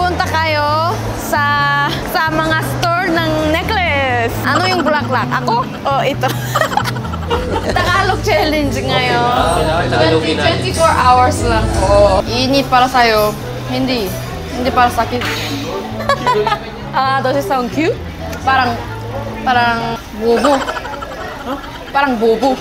Punta kayo sa mga store ng necklace. Ano yung bulaklak? Ako? O ito. Tagalog challenge ngayon. 24 hours lang po. Ini para sa'yo. Hindi para sa akin. Does it sound cute? Parang bobo. Parang bobo.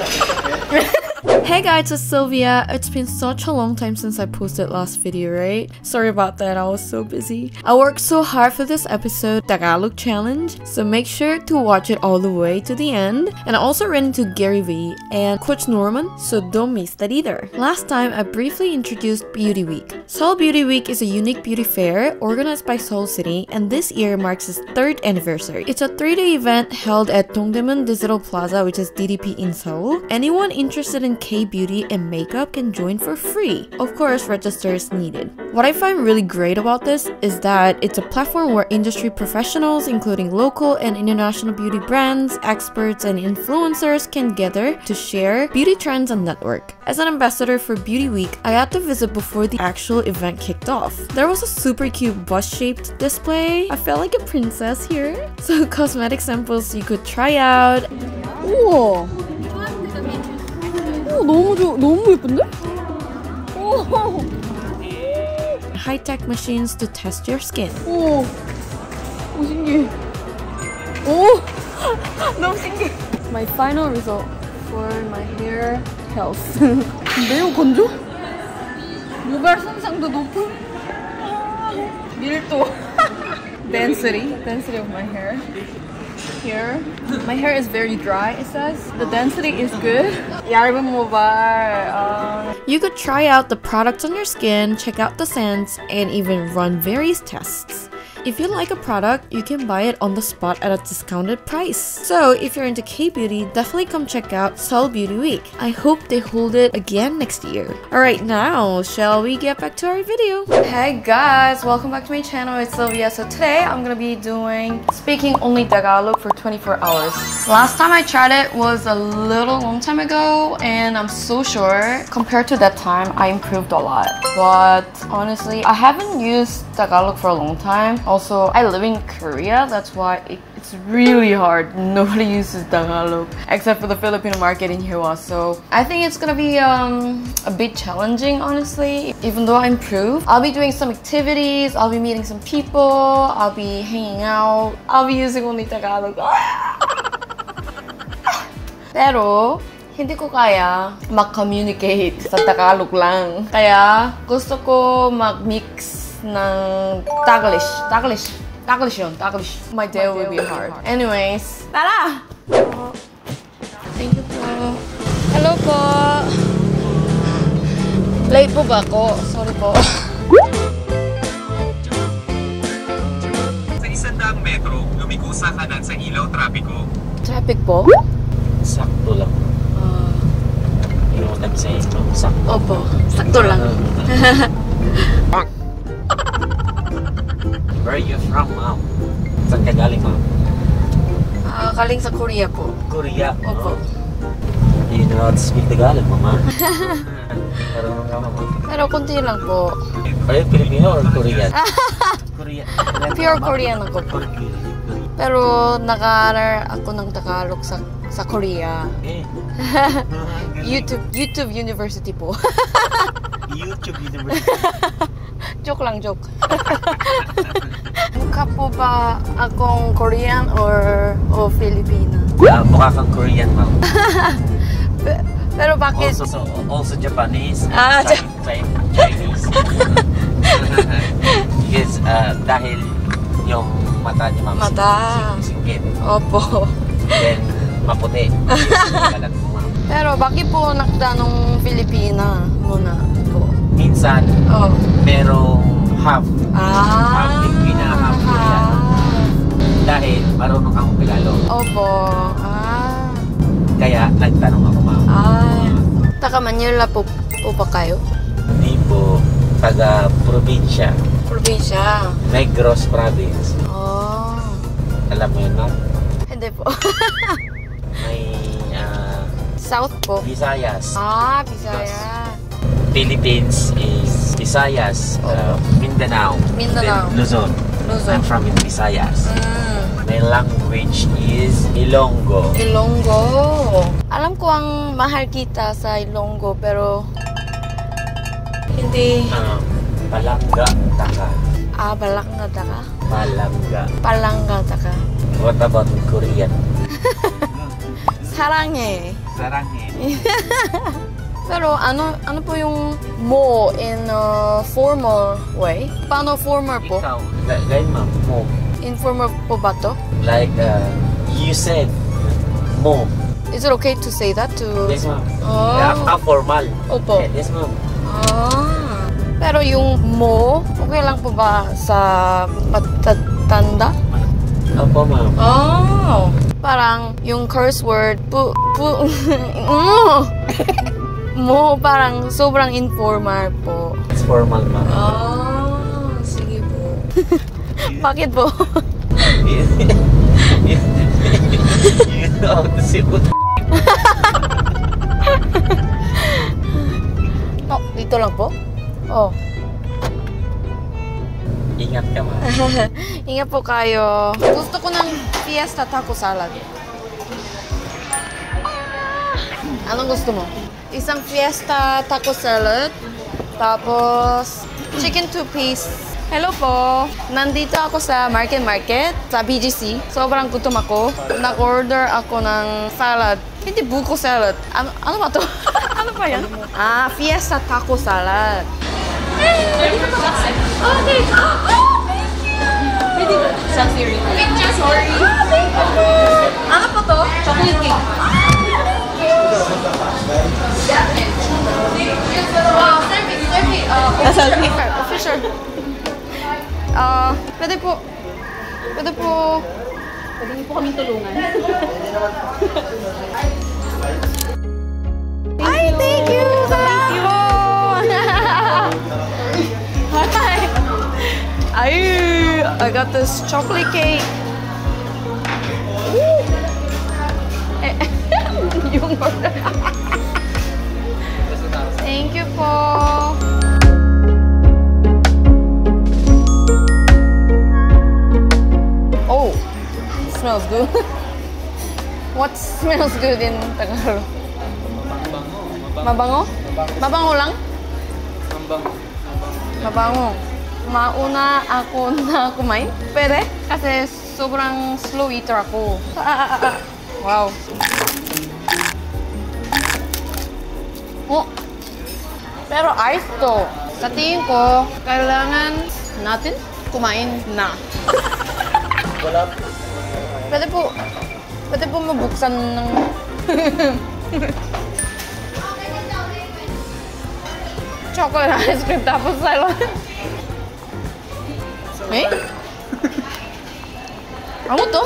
Hey guys, it's Sylvia. It's been such a long time since I posted last video, right? Sorry about that, I was so busy. I worked so hard for this episode, Tagalog Challenge, so make sure to watch it all the way to the end. And I also ran into Gary Vee and Coach Norman, so don't miss that either. Last time, I briefly introduced Beauty Week. Seoul Beauty Week is a unique beauty fair organized by Seoul City, and this year marks its 3rd anniversary. It's a 3-day event held at Dongdaemun Digital Plaza, which is DDP in Seoul. Anyone interested in K-beauty and makeup can join for free. Of course, register is needed. What I find really great about this is that it's a platform where industry professionals, including local and international beauty brands, experts, and influencers can gather to share beauty trends and network. As an ambassador for Beauty Week, I had to visit before the actual event kicked off. There was a super cute bus-shaped display. I felt like a princess here. So cosmetic samples you could try out. 우와. 너무 예쁜데? 오. High-tech machines to test your skin. 오. 오 신기해. 오. 너무 신기해. My final result for my hair health. 매우 건조? 모발 손상도 높은? 밀도. Density of my hair. Here, my hair is very dry, it says. The density is good. 얇은 모발. You could try out the products on your skin, check out the scents, and even run various tests. If you like a product, you can buy it on the spot at a discounted price. So if you're into K-beauty, definitely come check out Seoul Beauty Week. I hope they hold it again next year. Alright, now, shall we get back to our video? Hey guys, welcome back to my channel. It's Sylvia. So today I'm gonna be doing speaking only Tagalog for 24 hours. Last time I tried it was a long time ago, and I'm so sure compared to that time I improved a lot. But honestly, I haven't used Tagalog for a long time. Also, I live in Korea, that's why it's really hard. Nobody uses Tagalog except for the Filipino market in Hua. So I think it's gonna be a bit challenging, honestly. Even though I improve, I'll be doing some activities, I'll be meeting some people, I'll be hanging out, I'll be using only Tagalog. Pero hindi ko kaya mag-communicate sa Tagalog lang. Kaya gusto ko mag-mix ng Taglish. My day will be hard. Anyways, tara! Thank you po. Hello po. Late po ba ako? Sorry po. Sa 100 metro, lumiko sa kanan sa ilaw trapiko. Traffic po? Sakto lang. Yung nag-say, sakto. Opo, sakto lang. Where are you from, ma'am? Saan ka galing, ma'am? Galing sa Korea po. Korea. Opo. You know how to speak Tagalog, mama? Marunong ka, mama? Pero konti lang po. Are you Filipino or Korean? Korean. Pure Korean ako po. Pero nag-aaral ako ng Tagalog sa Korea. Eh. YouTube University po. YouTube University. Joke lang, joke. Mukha po ba akong Korean or Filipina? Mukha kang Korean, ma'am. Pero bakit? Also Japanese. Ah, Chinese. Because dahil yung mata niya, ma'am, Mata. Singkit. Opo. Then, maputi. Pero bakit po nagtanong Filipina muna po? Minsan, merong half. Half Filipina, half Korean. Dahil marunong kang Tagalog. Opo. Kaya nagtanong ako, ma'am. Taga Manila po ba kayo? Hindi po. Taga probinsya. Probinsya. Negros Province. Oh. Alam mo yun, ma'am? Hindi po. May South po. Visayas. Visayas. Philippines is Visayas, Mindanao. Mindanao. Then Luzon. Luzon. I'm from Visayas. Mm. My language is Ilonggo. Ilonggo. Alam ko ang mahal kita sa Ilonggo, pero hindi. Palangga taka. Balangga taka? Palangga. Palangga taka. What about Korean? 사랑해. Saranghe. Pero ano po yung mo in a formal way? Paano formal po? Ikaw, gayun ma'am, mo. Informal po ba to? Like, you said, mo. Is it okay to say that to... Yes ma'am. Oh. Formal. Opo. Yes ma'am. Pero yung mo, okay lang po ba sa matatanda? Opo ma'am. Oh. Parang yung curse word, mo, parang sobrang informal po. It's formal ma'am. Oh, sige po. Bakit po? You know how to say what? Oh, dito lang po? Oh. Ingat ka ma'am. Ingat po kayo. Gusto ko ng fiesta taco salad. Anong gusto mo? Isang fiesta taco salad. Tapos, chicken 2-piece. Hello po. Nandito ako sa Market, sa BGC. Sobrang gutom ako. Nag-order ako ng salad. Hindi buko salad. Ano ba to? Ano ba yan? Fiesta taco salad. Okay. Thank you. Sorry. Ano po to? Chocolate cake. Selfie. Official. Pwede po kaming tulungan. Ay, thank you! Thank you! Hi! Ay, I got this chocolate cake. Yung order. Thank you po. Oh, smells good. What smells good in Tagalog? Mabango? Mabango lang? Mabango. Mauna ako na kumain. Pwede? Kasi sobrang slow eater ako. Wow. Oh. Pero ice to. Sa tingin ko, kailangan natin kumain na. Pwede po mabuksan ng... chocolate ice cream tapos salad. Eh? Ano to?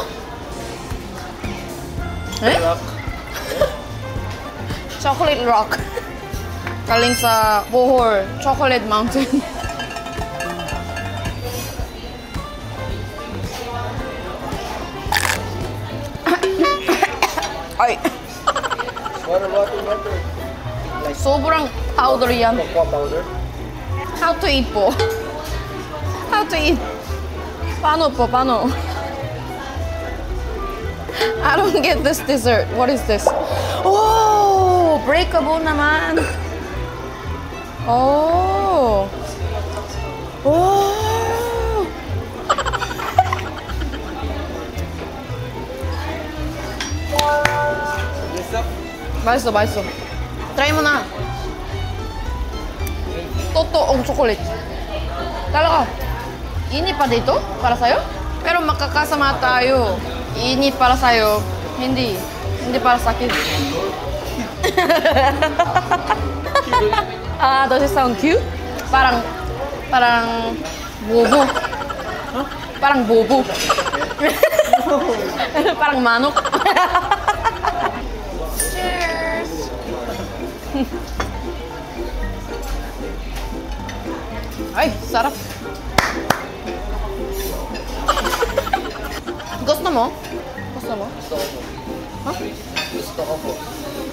Eh? Chocolate rock. Galing sa Bohol, Chocolate Mountain. Ay. Sobrang powder yan. How to eat po? How to eat? Paano po? Paano? I don't get this dessert. What is this? Oh! Breakable naman. Oh! Oh! 맛있어, 맛있어. Try mo na. Totoong chocolate. Talaga. Init pa dito? Para sa'yo? Pero makakasama tayo. Init para sa'yo. Hindi. Hindi para sa akin. Does it sound cute? Parang bobo. Huh? Parang bobo. Parang manok. Cheers! Ay, sarap. Gusto mo? Gusto mo? Huh? Gusto ko po.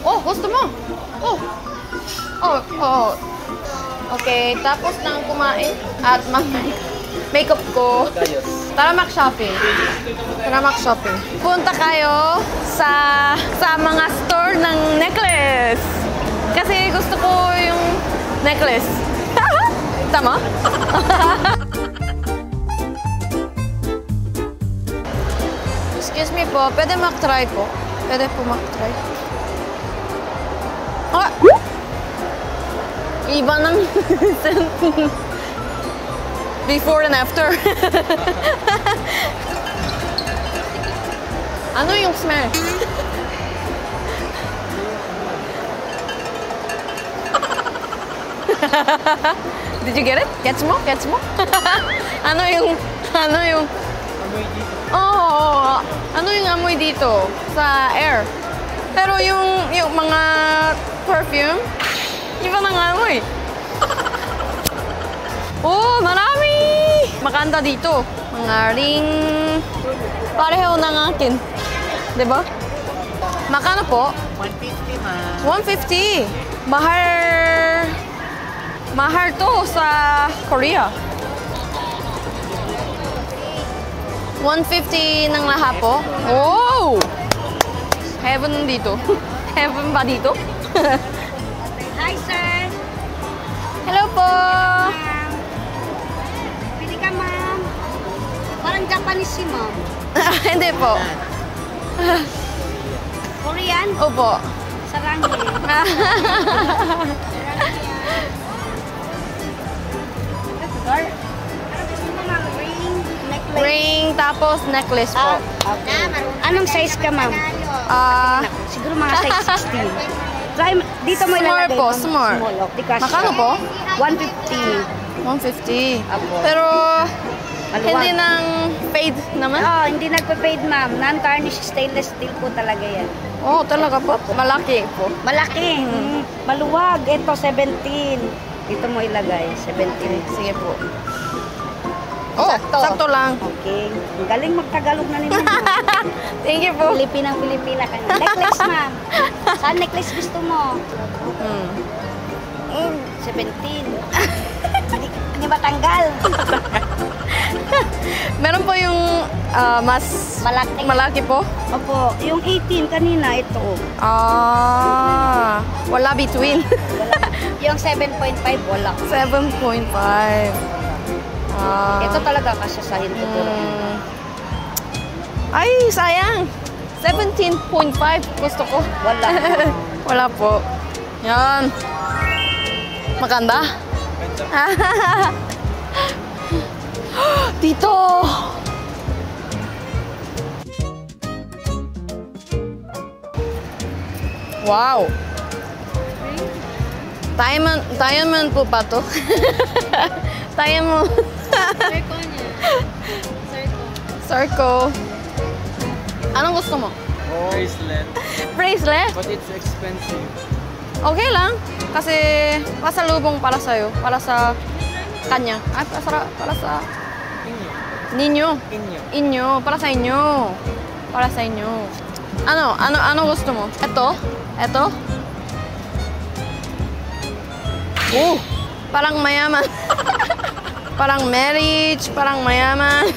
Oh, gusto mo? Oh. Oh, oh. Okay, tapos nang kumain at makeup ko. Tara mag-shopping. Punta kayo sa mga store ng necklace. Kasi gusto ko yung necklace. Tama? Excuse me po, pwede mag-try po? Pwede po mag-try. Ah! Iba ng before and after. Ano yung smell? Did you get it? Gets mo? Ano yung oh, ano yung amoy dito sa air? Pero yung mga perfume, iba nang amoy. Oh, marami! Maganda dito. Mga ring. Pareho ng akin. Diba? Makano po? 150 ma'am. 150. Mahal to sa Korea. 150 ng lahat po. Oh! Heaven dito. Heaven ba dito? Hi, sir. Hello po! Pili ka, ma'am. Parang Japanese si ma'am. Hindi po. Korean? Opo. Saranghe. Ring, tapos necklace po. Okay. Anong size ka, ma'am? Siguro mga size 16. Try, dito mo Small ilalagay. po, ma'am. small. Di kasi. Makano po? 150. 150. Apo. Pero, Maluwag. hindi nang fade naman? Oh, hindi nagpa-fade, ma'am. Non-tarnish stainless steel po talaga yan. Oh, talaga po. Malaki po. Malaki. Maluwag. Ito, 17. Dito mo ilagay. 17. Sige po. Oh, sakto lang. Okay. Ang galing magtagalog na ninyo. Thank you po. Pilipinang-Pilipina ka na. Necklace, ma'am. Saan necklace gusto mo? 17. Hindi matanggal. Meron po yung mas malaki po. Opo. Yung 18 kanina, ito. Wala between. Yung 7.5, wala. 7.5. Ito talaga kasi sa hindi ko. Ay, sayang. 17.5 gusto ko. Wala. Wala po. Yan. Maganda. Dito. Wow. Diamond po ba to? Diamond. Circle niya. Circle. Anong gusto mo? Bracelet. Bracelet? But it's expensive. Okay lang. Kasi pasalubong para sa'yo. Para sa kanya. Ay, para sa... Ninyo. Inyo. Para sa inyo. Para sa inyo. Ano gusto mo? Ito? Parang mayaman. Parang marriage, parang mayaman.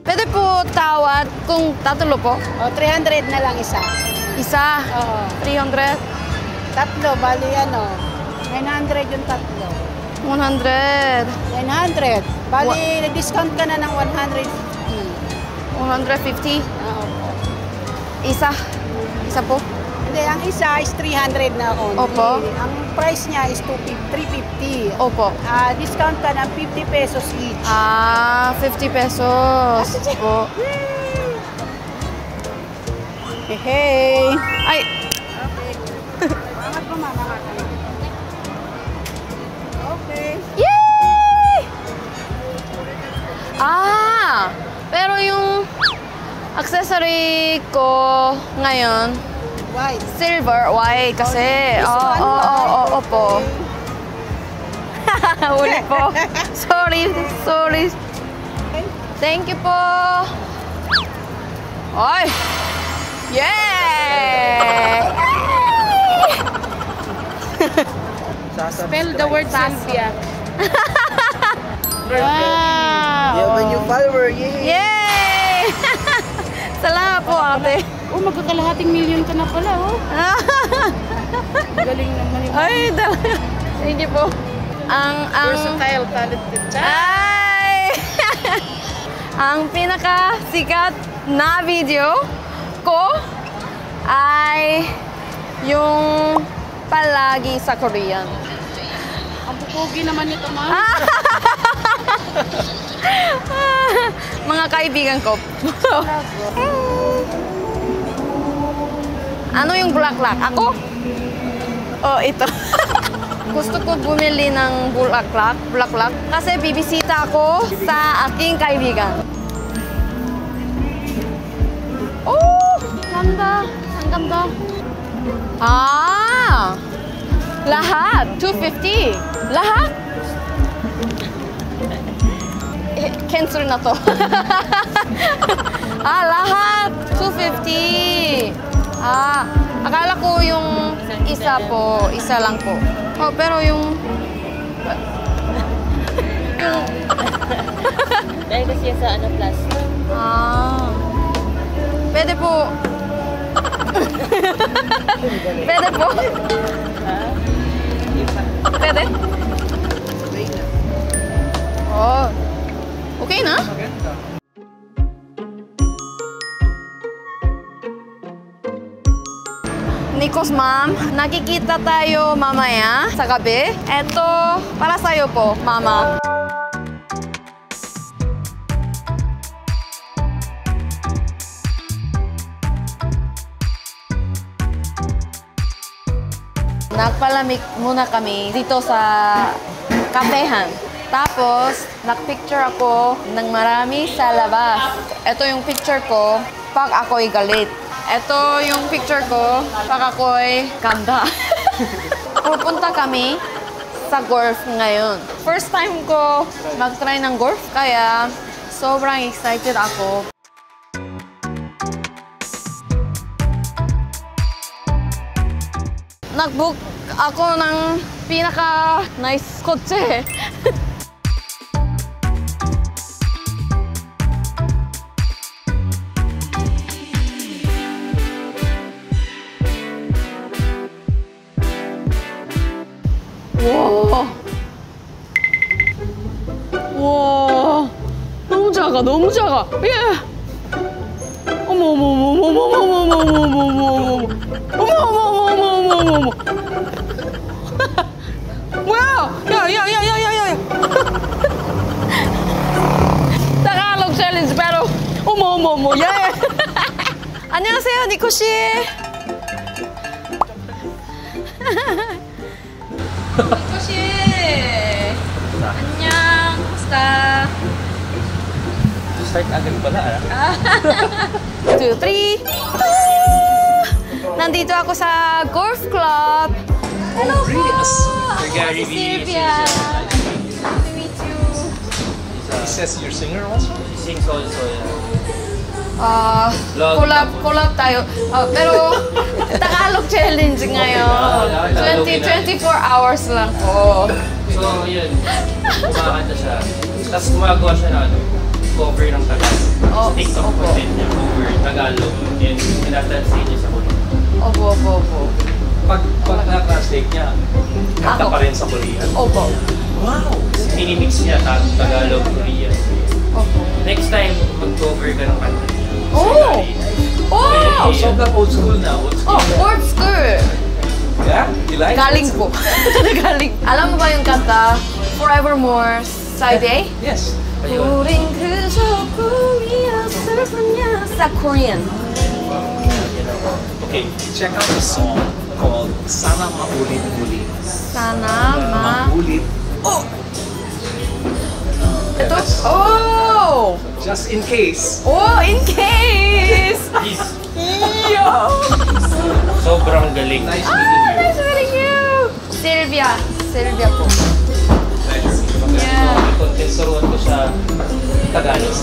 Pwede po tawad kung tatlo po? 300 na lang isa. Isa? Oo. 300? Tatlo, bali 900 yung tatlo. 100. 900. Bali, discount ka na ng 150. 150? Oo. Isa? Isa po? Hindi, ang isa is 300 na only. Opo. Ang price niya is 350. Opo. Discount ka ng 50 pesos each. 50 pesos. Po. Hey. Ay! Angat mo, mama. Okay. Yay! Pero yung accessory ko ngayon, White. silver, white kasi. This one, white. Opo. Uli po. Sorry. Okay. Thank you po. Ay! Yay! Spell the word Sylvia. Wow! You have a new follower. Yay! Yay! Salamat po, ate. Oh, magkakalahating million ka na pala, oh. Galing naman yung... Ay, talaga. Thank you po. Ang Versatile, talented child. Ay! Ang pinaka-sikat na video ko ay yung palagi sa Korean. Ang pupugi naman nito, ma'am. Mga kaibigan ko. Ano yung bulaklak? Ako? Oh, ito. Gusto ko bumili ng bulaklak kasi bibisita ako sa aking kaibigan. Oh! Ganda! Ang ganda! Ah! Lahat! 250! Lahat? Cancel na to. Lahat! 250! Akala ko yung isa po, isa lang po. Oh, pero yung... Dahil kasi sa ano, plastic. Pwede po. Pwede po. Pwede? Oh. Okay na? Nikos, ma'am, nakikita tayo mamaya sa gabi. Eto, para sa'yo po, mama. Nagpalamig muna kami dito sa kafehan. Tapos, nagpicture ako ng marami sa labas. Ito yung picture ko pag ako'y galit. Ito yung picture ko pag ako'y ganda. Pupunta kami sa golf ngayon. First time ko mag-try ng golf, kaya sobrang excited ako. Nag-book ako ng pinaka-nice kotse. 와. 와. 너무 작아, 너무 작아. 예. 어머, 어머, 어머, 어머, 어머, 어머, 어머, 어머, 어머, 어머, 어머, 어머, 어머, 어머, 어머. 뭐야? 야, 야, 야, 야, 야, 야. Tagalog challenge, pero 어머, 어머, 어머, 예. 안녕하세요, 니코 씨. 니코 씨. 안녕. Kamusta? Start agad pala, 2, 3. Nandito ako sa golf club. Hello po! Gary Si Sylvia. Nice to meet you. He says you're singer also? Sings also, Collab tayo. Pero Tagalog challenge ngayon. 24 hours lang po. So, yun. Kumakanta siya. Tapos gumagawa siya na cover ng Tagalog. Oh, TikTok opo. content niya, cover Tagalog. And pinatranslate niya sa Korean. Opo. Pag na-translate niya, kanta Ako. pa rin sa Korean. Opo. Wow! Minimix niya Tagalog, Korean. Opo. Next time, mag-cover ka ng kanta niya. Oh! Oh! Sobrang old school na. Old school. Old school. Yeah? You like Galing it? po. Galing. Alam mo ba yung kanta Forevermore, Side A? Yes. 우린 그저 꿈이었을 뿐이야. Sa Korean. Okay, check out the song called Sana Maulit-Ulit. Sana Maulit. Oh! Ito? Oh! Just in case. Oh, in case! Yo! Sobrang galing. Nice meeting you. Nice meeting you! Sylvia po. Yeah. Turuan ko siya Tagalog.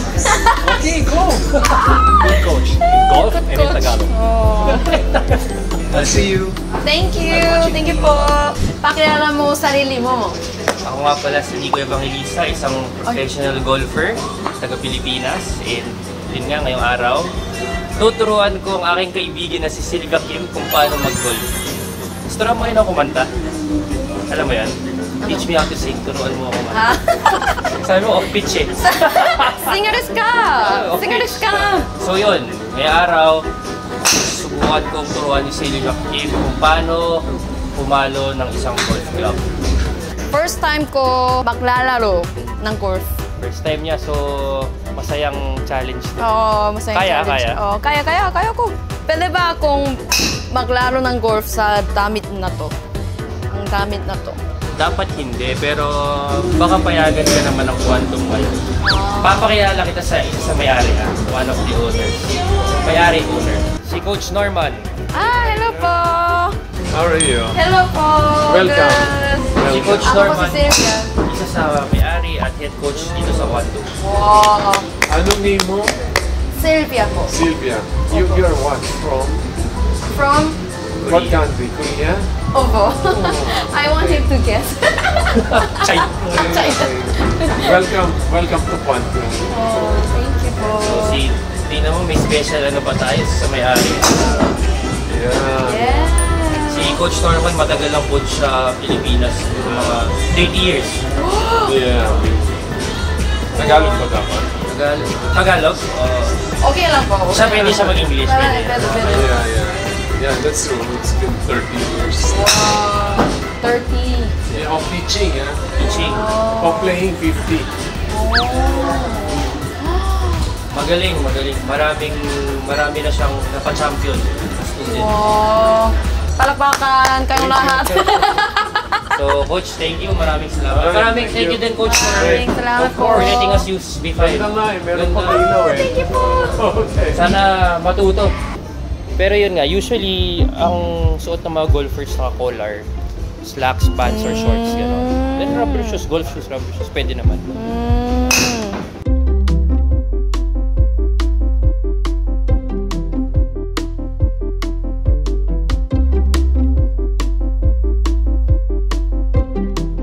Okay, go! Good coach in golf and in Tagalog. Oh. I'll see you. Thank you. Thank you po. Pakilala mo sarili mo. Ako nga pala si Nico Evangelista, isang professional golfer, taga Pilipinas. And yun nga, ngayong araw, tuturuan ko ang aking kaibigan na si Sylvia Kim kung paano mag-golf. Gusto na mo rin ako kumanta? Alam mo yan? Teach me how to sing, turuan mo ako kumanta. Sabi mo, off-pitch eh. Singaris ka! Singaris ka! So yun, ngayong araw, subukan kong turuan ni Sylvia Kim kung paano pumalo ng isang golf club. First time ko maglalaro ng golf. First time niya, so masayang challenge. Oo, masayang challenge. Kaya? Oo, kaya ko. Pwede ba akong maglaro ng golf sa damit na to? Ang damit na to. Dapat hindi, pero baka payagan ka naman ng quantum ngayon. Papakilala kita sa isa sa may-ari ha, one of the owners. May-ari owner. Si Coach Norman. Hello po! How are you? Hello po! Welcome. Si Coach Ako po Norman, si Sylvia. isa sa may-ari at head coach dito sa Quantum. Wow! Anong name mo? Sylvia po. Sylvia. You're what? From What country? Korea? Opo. I want him to guess. Chay! Welcome to Quantum. Oh, thank you po. So tingnan mo, may special ano pa tayo sa may-ari. Yeah. Yeah. Si Coach Norman, matagal lang coach sa Pilipinas. Mga 30 years. Yeah. Tagalog ba dapat? Tagalog? Okay lang po. Siya pwede siya mag-English. Pwede. Yeah, that's true. It's been 30 years. Wow. 30. Yeah, of teaching, yeah? Teaching. Of playing 50. Magaling. Marami na siyang napa-champion. Wow. Palakpakan kayong lahat. So, Coach, thank you. Maraming salamat. Thank you din, Coach, Maraming salamat po. for letting us use B5. Ganda nga eh, meron pa ilaw eh. Thank you po. Okay. Sana matuto. Pero yun nga, usually, ang suot ng mga golfers na collar, slacks, pants, or shorts, gano'n. Then rubber shoes, golf shoes, rubber shoes, pwede naman.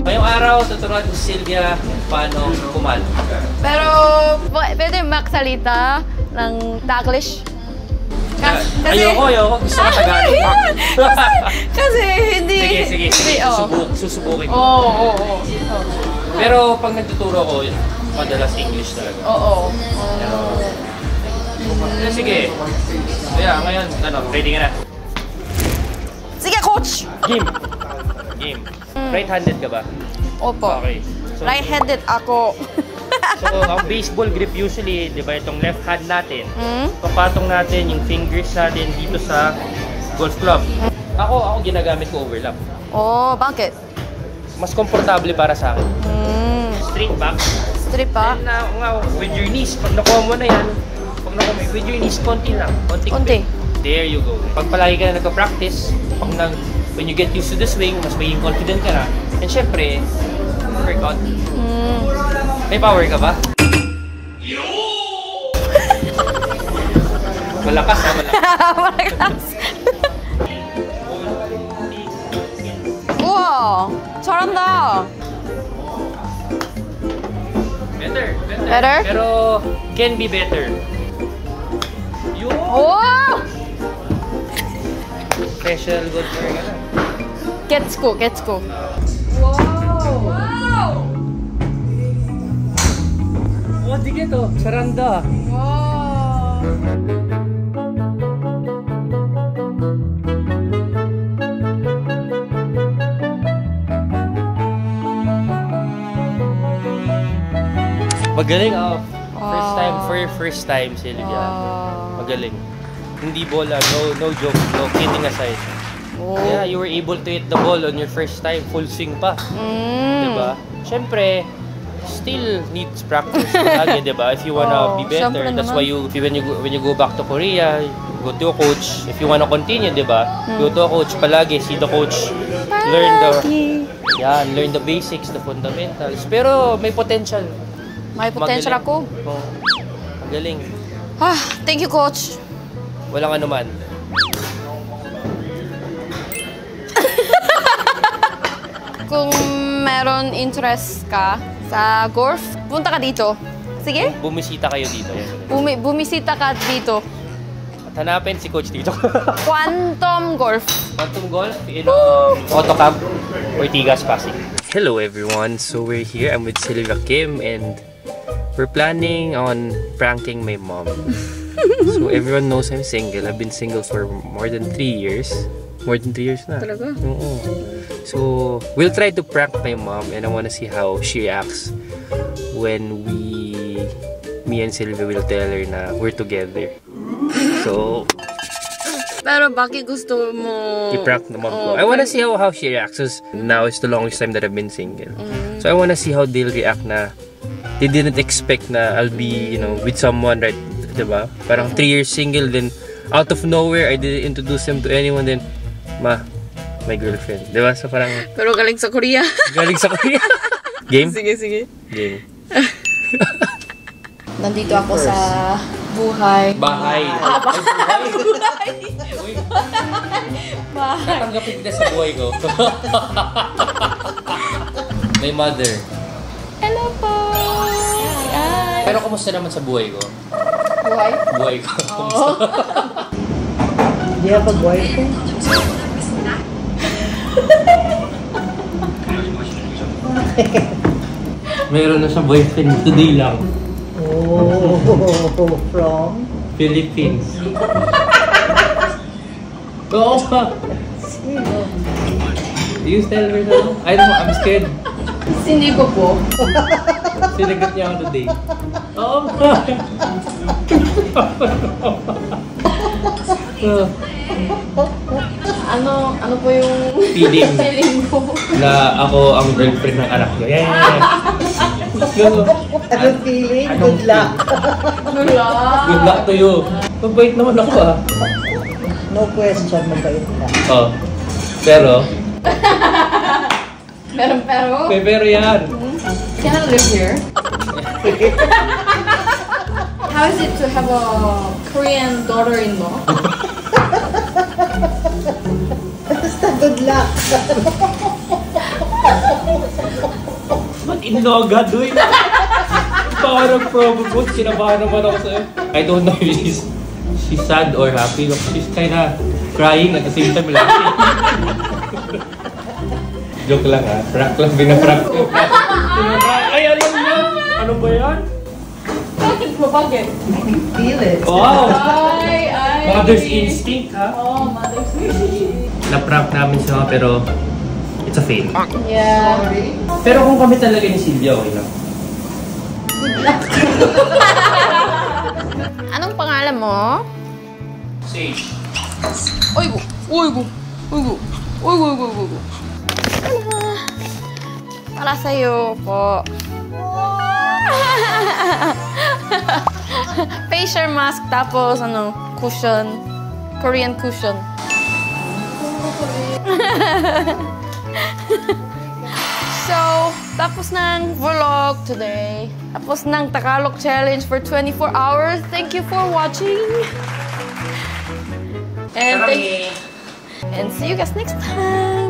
Ngayong araw, tuturuan ko si Sylvia paano kumalo. Pero, pwede magsalita ng Taglish? Ayoko. Gusto ko Tagalog. Kasi hindi... Sige. Oo. Susubukin ko. Oo. Pero pag nagtuturo ko, madalas English talaga. Oo. Sige. Kaya ngayon, ready ka na? Sige, Coach! Game. Right-handed ka ba? Opo. Okay. So, Right-handed ako. So, ang baseball grip usually, di ba, itong left hand natin, papatong natin yung fingers natin dito sa golf club. Ako ginagamit ko overlap. Oh, bakit? Mas komportable para sa akin. Straight back. Strip pa? And with your knees, pag nakuha mo na yan, with your knees, konti lang. Konti. There you go. Pag palagi ka na nagpa-practice, when you get used to the swing, mas maging confident ka na. And syempre, workout. May power ka ba? Malakas ha, Malakas. Wow! 잘한다. Better. Pero can be better. Wow! Special golfer ka na. Gets ko. Sige to, saranda. Wow! Magaling first time Sylvia. Magaling. Hindi bola, no joke, no kidding aside. Yeah, you were able to hit the ball on your first time, full swing pa. Diba? Siyempre, still needs practice lagi, diba? If you wanna be better, that's why when you go back to Korea, go to a coach. If you wanna continue, diba? Go to a coach palagi, see the coach, learn the Yan, learn the basics, the fundamentals. Pero may potential. May potential ako. Oo. Magaling. Ah, thank you, coach. Walang anuman. Kung meron interest ka sa golf, punta ka dito. Sige? Bumisita kayo dito. Bumisita ka dito. At hanapin si coach dito. Quantum Golf. Quantum Golf in Autocamp, Ortigas, Pasig. Hello everyone. So we're here. I'm with Sylvia Kim and we're planning on pranking my mom. So everyone knows I'm single. I've been single for more than 3 years. More than 3 years na. Talaga? Oo. So we'll try to prank my mom and I want to see how she reacts when me and Sylvia will tell her na we're together. So Pero bakit gusto mo i-prank na mom ko? I wanna see how she reacts. Cause now it's the longest time that I've been single. So I wanna see how they'll react na they didn't expect na I'll be, you know, with someone, right? Diba? Parang 3 years single, then out of nowhere, I didn't introduce them to anyone, then my girlfriend. Diba? So parang Pero galing sa Korea. galing sa Korea. Game? Sige, sige. Game. Nandito ako sa buhay. Bahay. Buhay. Tatanggapin kita sa buhay ko. My mother. Hello po. Hi. Pero kumusta naman sa buhay ko? Buhay? Buhay ko. Kumusta? Do you have a boyfriend? Meron na siyang boyfriend today lang. Oh, from? Philippines. Oo pa. You tell her na? I don't know, I'm scared. Hindi ko po. Sinagot niya ako today. Oo pa. Ano po yung Feeling. feeling ko? Na ako ang girlfriend ng anak ko. Yeah. Anong feeling? Good luck. Good luck to you. Mabait naman ako ah. No question, mabait ka. Oh. Pero? Pero? May pero yan. Can I live here? How is it to have a Korean daughter-in-law? Basta good luck. Ba't in-log agad, uy? Parang probable. Sinabahan naman ako sa'yo. I don't know if she's sad or happy. She's kinda crying at the same time laughing. Joke lang ha. Prank lang. Binaprank ko. Ay, alam mo! Ano ba yan? Bakit po? Bakit? Feel it. Wow! Ay. Mother's instinct, ha? Oh, mother's instinct. Na-prank namin siya, pero it's a fail. Yeah. Pero kung kami talaga ni Sylvia, okay lang. Anong pangalan mo? Sage. Oigo. Para sa'yo po. Facial mask, tapos cushion. Korean cushion. So, tapos ng vlog today. Tapos ng Tagalog challenge for 24 hours. Thank you for watching. And see you guys next time.